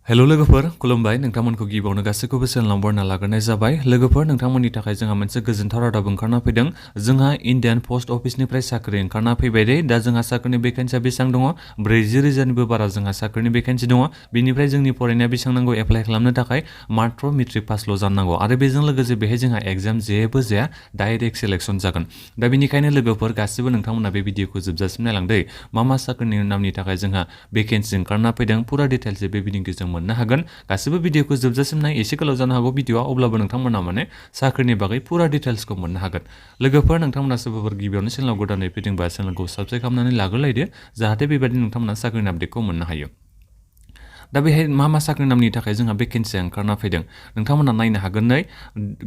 hello लोगोफोर खुलुमबाय नोंथांमोनखौ गिबियावनो गासैखौबो चेनेलाव बरायना लाग्रोनाय जाबाय लोगोफोर नोंथांमोननि थाखाय जोंहा मोनसे गोजोनथाव रादाब ओंखारना फैदों जोंहा इन्डियान पोस्ट अफिसनिफ्राय साख्रि ओंखारना फैबाय दे दा जोंहा साख्रिनि भेकेन्सिया बेसेबां दङ 40,000निबो बारा जोंहा साख्रिनि भेकेन्सि दङ बेनिफ्राय जोंनि फरायनाया बेसेबां नांगौ एप्लाइ खालामनो थाखाय मात्र मेट्रिक पासल' जानांगौ आरो बेजों लोगोसे बेहाय जोंहा एग्जाम जेबो जाया डाइरेक्ट सिलेक्सन जागोन दा बेनिखायनो लोगोफोर गासिबो नोंथांमोना बे भिडिअखौ जोबजासिम नायलांदो मा साख्रिनि नामनि थाखाय जोंहा भेकेन्सि ओंखारना फैदों पुरा डिटेल्स बे भिडिअखौ मोननो हागोन गासिबो भिडिअखौ जोबजासिम नाय एसे गोलाव जानो हागौ भिडिअआ अब्लाबो नोंथांमोना माने साख्रिनि बागै पुरा डिटेल्सखौ मोननो हागोन लोगोफोर नोंथांमोना सोरबाफोर गिबियावनो चेनेलाव गोदानै फैदोंबा चेनेलखौ साबस्क्राइब खालामनानै लाग्रोलायदो जाहाथे बेबायदि नोंथांमोना साख्रिनि आपडेटखौ मोननो हायो दा बेहाय मा साख्रि नामनि थाखाय जोंहा भेकेन्सिया ओंखारना फैदों नोंथांमोना नायनो हागोन नै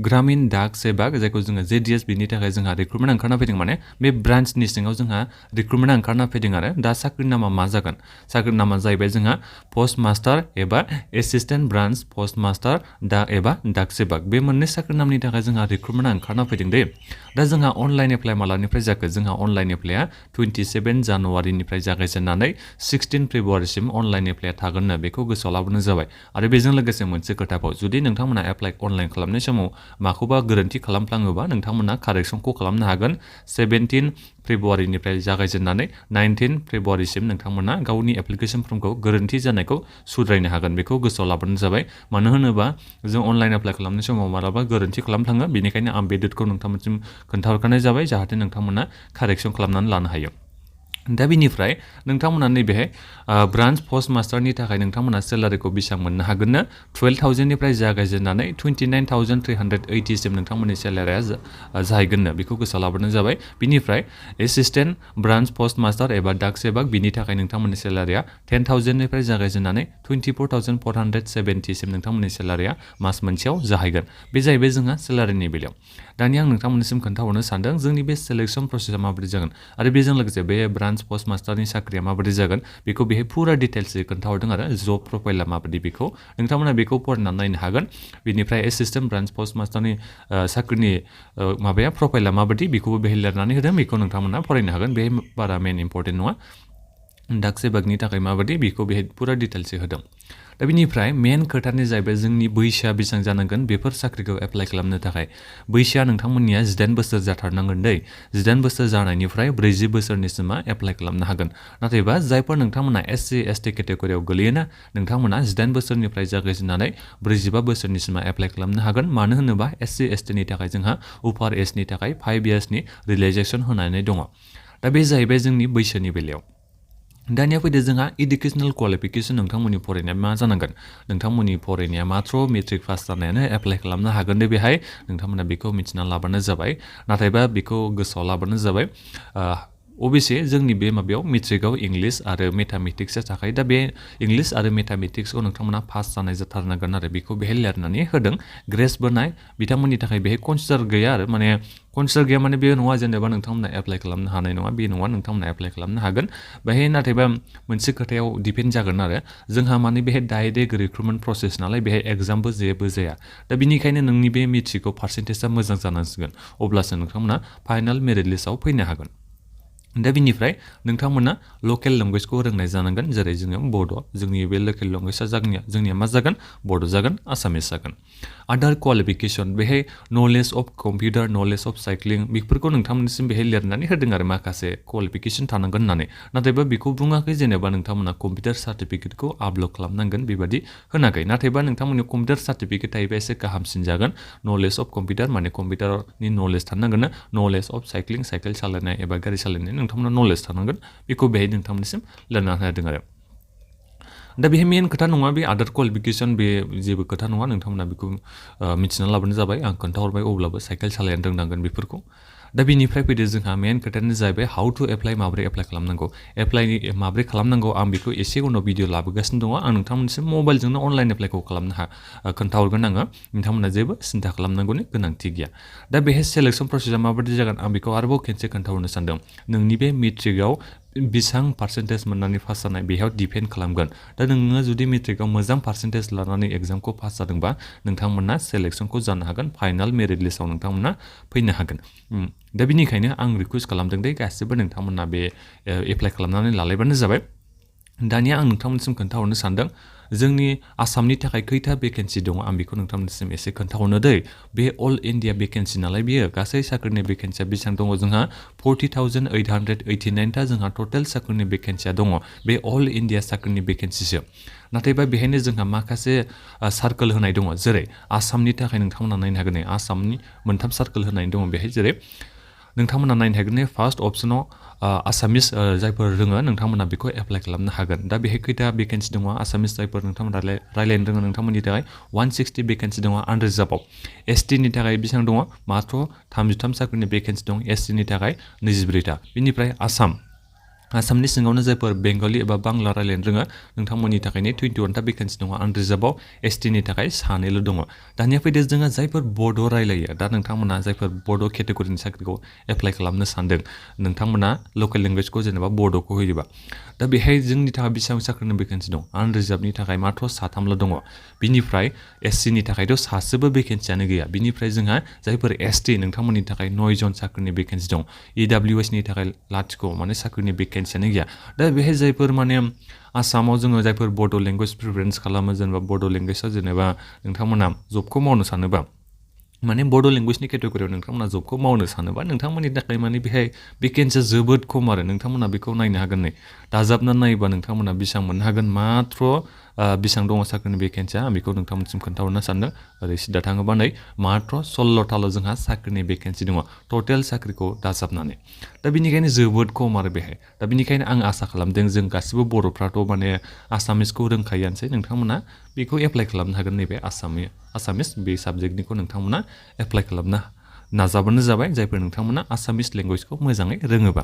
ग्रामीण डाक सेवक जायखौ जोङो जेडीएस बिनि थाखाय जोंहा रिक्रुटमेन्ट ओंखारना फैदों माने बे ब्रान्चनि सिङाव जोंहा रिक्रुटमेन्ट ओंखारना फैदों आरो दा साख्रिनि नामा मा जागोन साख्रिनि नामा जाहैबाय जोंहा पोस्ट मास्टार एबा एसिस्टेन्ट ब्रान्च पोस्ट मास्टार एबा डाक सेवक बे मोननै साख्रि नामनि थाखाय जोंहा रिक्रुटमेन्ट ओंखारना फैदों दे दा जोंहा अनलाइन एप्लाइ मालानिफ्राय जाखो जोंहा अनलाइन एप्लाइआ 27 जानुवारिनिफ्राय जागायजेननानै 16 फेब्रुवारिसिम अनलाइन एप्लाइआ थागोननो बेखौ गोसोआव लाबोनो जाबाय आरो बेजों लोगोसे मोनसे खोथाबाव जुदि नोंथांमोना एप्लाइ अनलाइन खालामनाय समाव माखौबा गोरोन्थि खालामफ्लाङोबा नोंथांमोना कारेक्सनखौ खालामनो हागोन 17 फेब्रुवारिनिफ्राय जागायजेननानै 19 फेब्रुवारिसिम नोंथांमोना गावनि एप्लिकेसन फर्मखौ गोरोन्थि जानायखौ सुद्रायनो हागोन बेखौ गोसोआव लाबोनो जाबाय मानो होनोबा जों अनलाइन एप्लाइ खालामनाय समाव मालाबा गोरोन्थि खालामफ्लाङो बेनिखायनो आं बे डेटखौ नोंथांमोनसिम खोन्थाहरखानाय जाबाय जाहाथे नोंथांमोना कारेक्सन खालामनानै लानो हायो दा बेनिफ्राय नोंथांमोना नैबेहाय ब्रान्च पोस्ट मास्टारनि थाखाय नोंथांमोना सेलारिखौ बेसेबां मोननो हागोननो 12,000निफ्राय जागायजेननानै 29,380 सिम नोंथांमोननि सेलारिया जाहैगोननो बेखौ गोसोआव लाबोनो जाबाय बिनिफ्राय एसिस्टेन्ट ब्रान्च पोस्ट मास्टार एबा डाक सेवक बिनि थाखाय नोंथांमोननि सेलारिया 10,000निफ्राय जागायजेननानै 24,470 सिम नोंथांमोननि सेलारिया मास मोनसेयाव जाहैगोन बे जाहैबाय जोंहा सेलारिनि बेलायाव दानिया आं नोंथांमोननिसिम खोन्थाहरनो सानदों जोंनि बे सिलेक्सन प्रसेसा माबोरै जागोन आरो बेजों लोगोसे बे ब्रान्च पोस्ट मास्टारनि साख्रिया माबोरै जागोन बेखौ बेहाय पुरा डिटेल्सयै खोन्थाहरदों आरो जब प्रफाइला माबायदि बेखौ नोंथांमोना बेखौ फरायनानै नायनो हागोन बेनिफ्राय एसिस्टेन्ट ब्रान्च पोस्ट मास्टारनि साख्रिनि माबाया प्रफाइला माबायदि बेखौबो बेहाय लिरनानै होदों बेखौ नोंथांमोना फरायनो हागोन बेहाय बारा मेन इम्पर्टेन्ट नङा डाक सेवकनि थाखाय माबायदि बेखौ बेहाय पुरा डिटेल्सयै होदों दा बेनिफ्राय मेन खोथानि जाहैबाय जोंनि बैसोआ बेसेबां जानांगोन बेफोर साख्रिखौ एप्लाइ खालामनो थाखाय बैसोआ नोंथांमोननिया 18 बोसोर जाथारनांगोन दै 18 बोसोर जानायनिफ्राय 40 बोसोरनिसिमा एप्लाइ खालामनो हागोन नाथायबा जायफोर नोंथांमोना एससि एसटि केटेगरियाव गोलैयोना नोंथांमोना 18 बोसोरनिफ्राय जागायजेननानै 45 बोसोरनिसिमा एप्लाइ खालामनो हागोन मानो होनोबा एससि एसटिनि थाखाय जोंहा उपार एजनि थाखाय 5 इयार्सनि रिलेक्सेसन होनानै दङ दा बे जाहैबाय जोंनि बैसोनि बेलायाव दानिया फैदो जोंहा इडुकेसनेल क्वालिफिकेसन नोंथांमोननि फरायनाया मा जानांगोन नोंथांमोननि फरायनाया मात्र मेट्रिक पास जानायानो एप्लाइ खालामनो हागोन दे बेहाय नोंथांमोना बेखौ मिथिना लाबानो जाबाय नाथायबा बेखौ गोसोआव लाबानो जाबाय अबयसे जोंनि बे माबायाव मेट्रिकआव इंलिश आरो मेथामेटिक्सआ थाखाय दा बे इंलिश आरो मेथामेटिक्सखौ नोंथांमोना पास जानाय जाथारनांगोन आरो बेखौ बेहाय लिरनानै होदों ग्रेस बोनाय बिथांमोननि थाखाय बेहाय कनसिडार गैया आरो माने कनसिडार गैया माने बे नङा जेनेबा नोंथांमोना एप्लाइ खालामनो हानाय नङा बे नङा नोंथांमोना एप्लाइ खालामनो हागोन बेहाय नाथायबा मोनसे खोथायाव डिपेन्ड जागोन आरो जोंहा माने बेहाय डाइरेक्ट रिक्रुटमेन्ट प्रसेस नालाय बेहाय एग्जामबो जेबो जाया दा बेनिखायनो नोंनि बे मेट्रिकआव पार्सेन्टेजआ मोजां जानांसिगोन अब्लासो नोंथांमोना फाइनाल मेरिट लिस्टआव फैनो हागोन दा बेनिफ्राय नोंथांमोना लकेल लेंगुवेजखौ रोंनाय जानांगोन जेरै जोङो बड' जोंनि बे लकेल लेंगुवेजआ जोंनिया मा जागोन बड' जागोन आसामिस जागोन आदार क्वालिफिकेसन बेहाय knowledge of computer knowledge of cycling बेफोरखौ नोंथांमोननिसिम बेहाय लिरनानै होदों आरो माखासे क्वालिफिकेसन थानांगोन होननानै नाथायबा बेखौ बुङाखै जेनेबा नोंथांमोना कम्पिउटार सार्टिफिकेटखौ आपल'ड खालामनांगोन बेबादि होनाखै नाथायबा नोंथांमोननि कम्पिउटार सार्टिफिकेट थायोबा एसे गाहामसिन जागोन नलेज अफ कम्पिउटार माने कम्पिउटारनि नलेज थानांगोन नलेज अफ साइक्लिं साइकेल सालायनाय एबा गारि सालायनाय नोंथांमोना नलेज थानांगोन बेखौ बेहाय नोंथांमोननिसिम लिरना होदों आरो दा बेहाय मेन खोथा नङा बे आदार क्वालिफिकेसन बे जेबो खोथा नङा नोंथांमोना बेखौ मिथिना लाबानो जाबाय आं खोन्थाहरबाय अब्लाबो साइकेल सालायनो रोंनांगोन बेफोरखौ दा बेनिफ्राय फैदो जोंहा मेन खोथायानो जाहैबाय हाउ टु एप्लाइ माबोरै एप्लाइ खालामनांगौ माबोरै खालामनांगौ आं बेखौ एसे उनाव भिडिअ लाबोगासिनो दङ आं नोंथांमोननिसिम मबाइलजोंनो अनलाइन एप्लाइखौ खालामनो खोन्थाहरगोन आङो नोंथांमोना जेबो सिन्था खालामनांगौनि गोनांथि गैया दा बेहाय सेलेक्सन प्रसेसा माबायदि जागोन आं बेखौ आरोबाव खेनसे खोन्थाहरनो सानदों नोंनि बे मेट्रिकआव बेसेबां पार्सेन्टेज मोननानै पास जानाय बेयाव डिपेन्ड खालामगोन दा नोङो जुदि मेट्रिकआव मोजां पार्सेन्टेज लानानै एग्जामखौ पास जादोंबा नोंथांमोना सेलेक्सनखौ जानो हागोन फाइनाल मेरिट लिस्टआव नोंथांमोना फैनो हागोन दा बेनिखायनो आं रिकुवेस्ट खालामदों दे गासिबो नोंथांमोना बे एप्लाइ खालामनानै लालायबानो जाबाय दानिया आं नोंथांमोननिसिम खोन्थाहरनो सानदों जोंनि आसामनि थाखाय खैथा भेकेन्सि दङ आं बेखौ नोंथांमोननिसिम एसे खोन्थाहरनो दै बे अल इन्डिया भेकेन्सि नालाय बियो गासै साख्रिनि भेकेन्सिया बेसेबां दङ जोंहा 40,889 ता जोंहा टटेल साख्रिनि भेकेन्सिया दङ बे अल इन्डिया साख्रिनि भेकेन्सिसो नाथायबा बेहायनो जोंहा माखासे सार्कोल होनाय दङ जेरै आसामनि थाखाय नोंथांमोना नायनो हागोन आसामनि मोनथाम सार्कोल होनाय दङ बेहाय जेरै नोंथांमोना नायनो हागोन फार्स्ट अप्शनाव आसामिस जायफोर रोङो नोंथांमोना बेखौ एप्लाइ खालामनो हागोन दा बेहाय खैथा भेकेन्सि दङ आसामिस जायफोर नोंथांमोना रायलायनो रोङो नोंथांमोननि थाखाय 160 भेकेन्सि दङ आनरिजार्भआव एसटिनि थाखाय बेसेबां दङ मात्र 33 साख्रिनि भेकेन्सि दं एसटिनि थाखाय 24 ता बिनिफ्राय आसामनि सिङावनो जायफोर बेंगलि एबा बांला रायलायनो रोङो नोंथांमोननि थाखायनो 21 ता भेकेन्सि दङ आनरिजार्भआव एसटिनि थाखाय सानैल' दङ दानिया फैदो जोङो जायफोर बड' रायलायो दा नोंथांमोना जायफोर बड' केटेगरिनि साख्रिखौ एप्लाइ खालामनो सानदों नोंथांमोना लकेल लेंगुवेजखौ जेनेबा बड'खौ होयोबा दा बेहाय जोंनि थाखाय बेसेबां साख्रिनि भेकेन्सि दं आनरिजार्भनि थाखाय मात्र 3ल' दङ बिनिफ्राय एससिनि थाखायथ' सासेबो भेकेन्सियानो गैया बिनिफ्राय जोंहा जायफोर एसटि नोंथांमोननि थाखाय 9 जन साख्रिनि भेकेन्सि दं इडब्लिउएसनि थाखाय लाथिख' माने साख्रिनि भेकेन्सियानो गैया दा बेहाय जायफोर माने आसामाव जोङो जायफोर बड' लेंगुवेज प्रिफारेन्स खालामो जेनेबा बड' लेंगुवेजआव जेनेबा नोंथांमोना जबखौ मावनो सानोबा माने बड' लेंगुवेजनि केटेगरियाव नोंथांमोना जबखौ मावनो सानोबा नोंथांमोननि थाखाय माने बेहाय भेकेन्सिया जोबोद खम आरो नोंथांमोना बेखौ नायनो हागोन नै दाजाबनानै नायोबा नोंथांमोना बेसेबां मोननो हागोन मात्र बेसेबां दङ साख्रिनि भेकेन्सिया आं बेखौ नोंथांमोनसिम खोन्थाहरनो सानदों ओरै सिदा थाङोबा नै मात्र 16थाल' जोंहा साख्रिनि भेकेन्सि दङ टटेल साख्रिखौ दाजाबनानै दा बिनिखायनो जोबोद खम आरो बेहाय दा बिनिखायनो आं आसा खालामदों जों गासिबो बर'फ्राथ' माने आसामिसखौ रोंखायोआनोसै नोंथांमोना बेखौ एप्लाइ खालामनो हागोन नैबे आसामिस बे साबजेक्टनिखौ नोंथांमोना एप्लाइ खालामनो नाजाबानो जाबाय जायफोर नोंथांमोना आसामिस लेंगुवेजखौ मोजाङै रोङोबा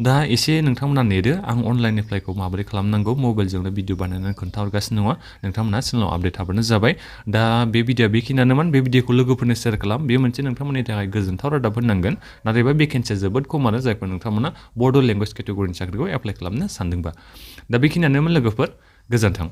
दा एसे नोंथांमोना नेदो आं अनलाइन एप्लाइखौ माबोरै खालामनांगौ मबाइलजोंनो भिडिअ बानायनानै खोन्थाहरगासिनो दङ नोंथांमोना चेनेलाव आपडेट थाबानो जाबाय दा बे भिडिअआ बेखिनियानोमोन बे भिडिअखौ लोगोफोरनो शेयार खालाम बे मोनसे नोंथांमोननि थाखाय गोजोनथाव रादाब होननांगोन नाथायबा भेकेन्सिया जोबोद खम आरो जायफोर नोंथांमोना बड' लेंगुवेज केटेगरिनि साख्रिखौ एप्लाइ खालामनो सानदोंबा दा बेखिनियानोमोन लोगोफोर गोजोन्थों